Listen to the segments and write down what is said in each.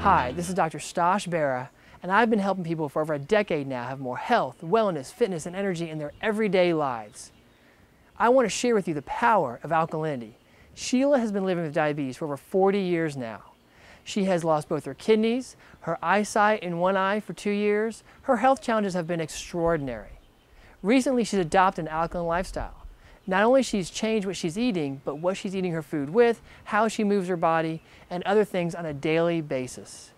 Hi, this is Dr. Stosh Berra, and I've been helping people for over a decade now have more health, wellness, fitness, and energy in their everyday lives. I want to share with you the power of alkalinity. Sheila has been living with diabetes for over 40 years now. She has lost both her kidneys, her eyesight in one eye for 2 years. Her health challenges have been extraordinary. Recently, she's adopted an alkaline lifestyle. Not only she's changed what she's eating, but what she's eating her food with, how she moves her body, and other things on a daily basis.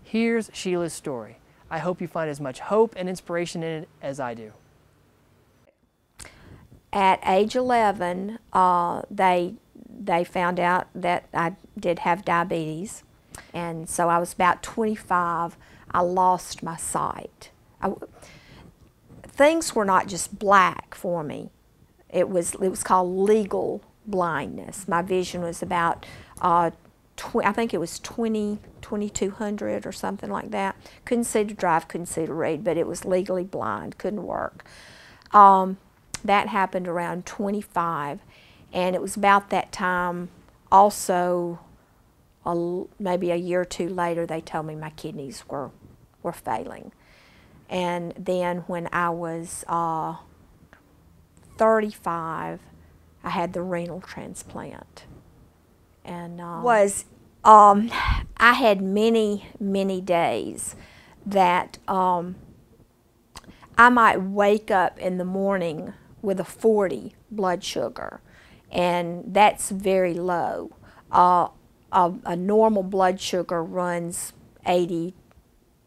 Here's Sheila's story. I hope you find as much hope and inspiration in it as I do. At age 11, they found out that I did have diabetes, and so I was about 25. I lost my sight. Things were not just black for me. It was called legal blindness. My vision was about, I think it was 2200 or something like that. Couldn't see to drive, couldn't see to read, but it was legally blind, couldn't work. That happened around 25, and it was about that time also, maybe a year or two later, they told me my kidneys were failing. And then when I was 35, I had the renal transplant. And I had many days that I might wake up in the morning with a 40 blood sugar, and that's very low. A normal blood sugar runs 80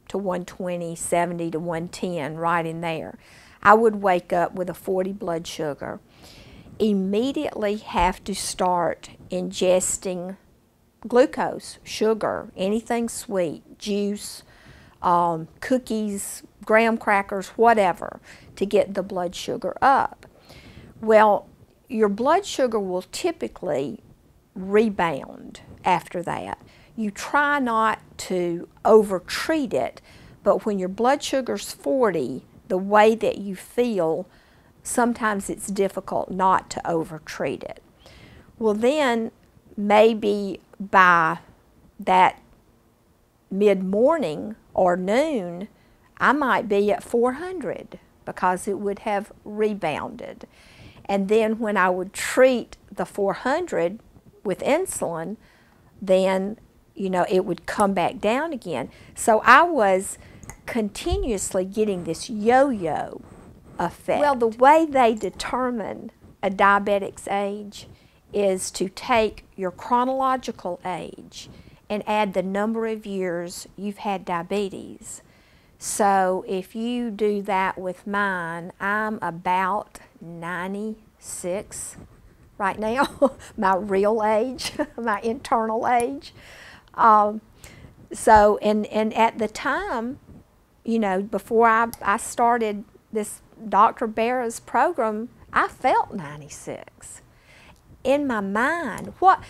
to 120, 70 to 110, right in there. I would wake up with a 40 blood sugar, immediately have to start ingesting glucose, sugar, anything sweet, juice, cookies, graham crackers, whatever, to get the blood sugar up. Well, your blood sugar will typically rebound after that. You try not to overtreat it, but when your blood sugar's 40, the way that you feel, sometimes it's difficult not to overtreat it. Well, then maybe by that mid-morning or noon, I might be at 400 because it would have rebounded. And then when I would treat the 400 with insulin, then, you know, it would come back down again. So I was continuously getting this yo-yo effect. Well, the way they determine a diabetic's age is to take your chronological age and add the number of years you've had diabetes. So if you do that with mine, I'm about 96 right now, my real age, my internal age. So, and at the time, you know, before I started this Dr. Berra's program, I felt 96. In my mind, what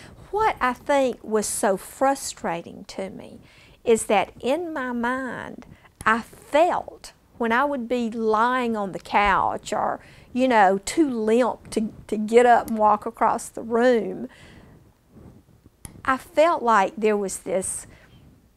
I think was so frustrating to me is that in my mind, I felt when I would be lying on the couch or, you know, too limp to get up and walk across the room, I felt like there was this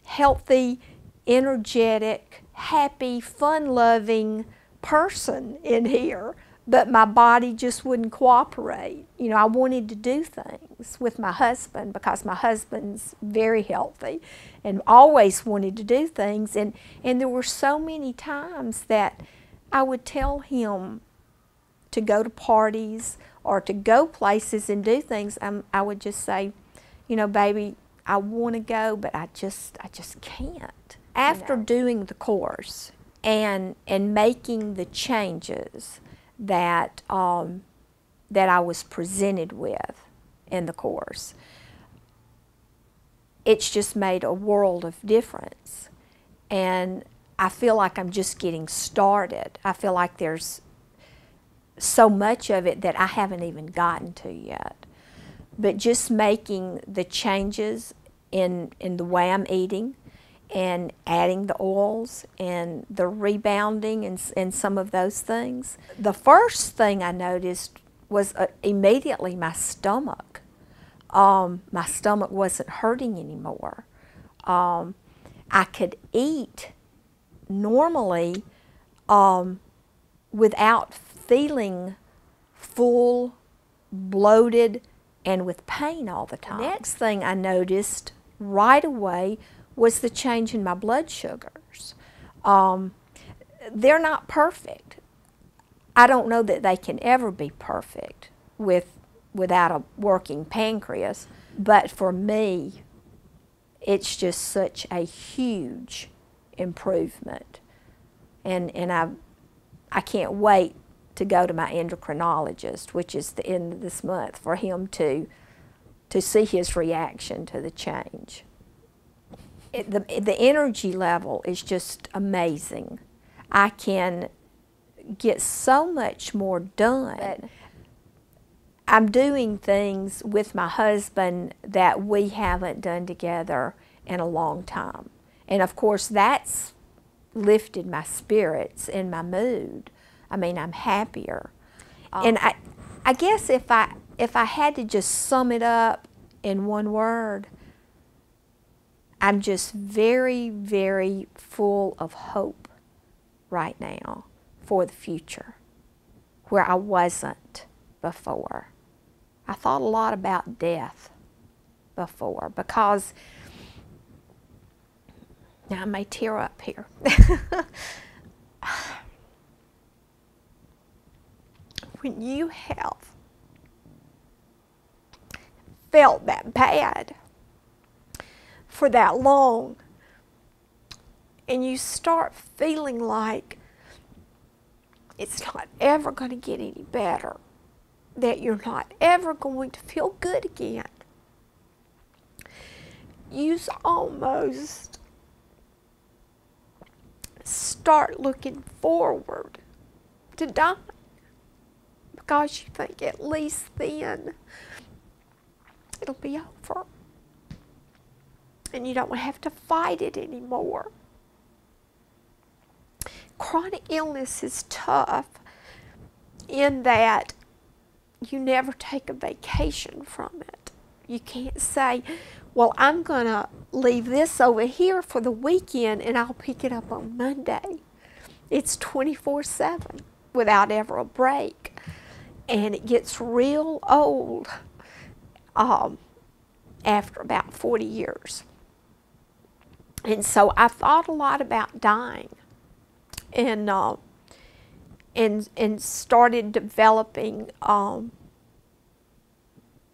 healthy, energetic, happy, fun-loving person in here, but my body just wouldn't cooperate. You know, I wanted to do things with my husband because my husband's very healthy and always wanted to do things. And there were so many times that I would tell him to go to parties or to go places and do things. I would just say, you know, baby, I want to go, but I just can't. After doing the course and making the changes that that I was presented with in the course, it's just made a world of difference. And I feel like I'm just getting started. I feel like there's so much of it that I haven't even gotten to yet. But just making the changes in the way I'm eating and adding the oils and the rebounding and some of those things. The first thing I noticed was immediately my stomach. My stomach wasn't hurting anymore. I could eat normally without feeling full, bloated, and with pain all the time. The next thing I noticed right away was the change in my blood sugars. They're not perfect. I don't know that they can ever be perfect without a working pancreas, but for me, it's just such a huge improvement. And I can't wait to go to my endocrinologist, which is the end of this month, for him to see his reaction to the change. The energy level is just amazing. I can get so much more done. I'm doing things with my husband that we haven't done together in a long time. And of course, that's lifted my spirits and my mood. I mean, I'm happier. And I guess if I had to just sum it up in one word, I'm just very, very full of hope right now for the future, where I wasn't before. I thought a lot about death before, because, now I may tear up here. When you have felt that bad for that long, and you start feeling like it's not ever going to get any better, that you're not ever going to feel good again, you almost start looking forward to dying, because you think at least then it'll be over and you don't have to fight it anymore. Chronic illness is tough in that you never take a vacation from it. You can't say, well, I'm going to leave this over here for the weekend and I'll pick it up on Monday. It's 24/7 without ever a break. And it gets real old after about 40 years. And so I thought a lot about dying, and started developing a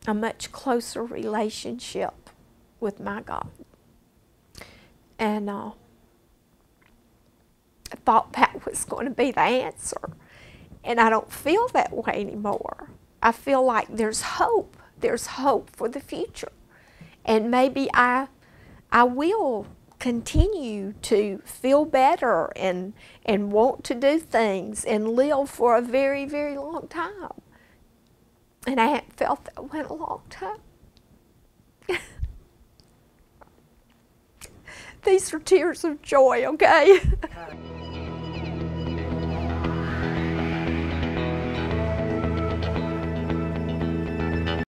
much closer relationship with my God. And I thought that was going to be the answer. And I don't feel that way anymore. I feel like there's hope. There's hope for the future. And maybe I will continue to feel better and want to do things and live for a very, very long time. And I haven't felt that way in a long time. These are tears of joy, okay?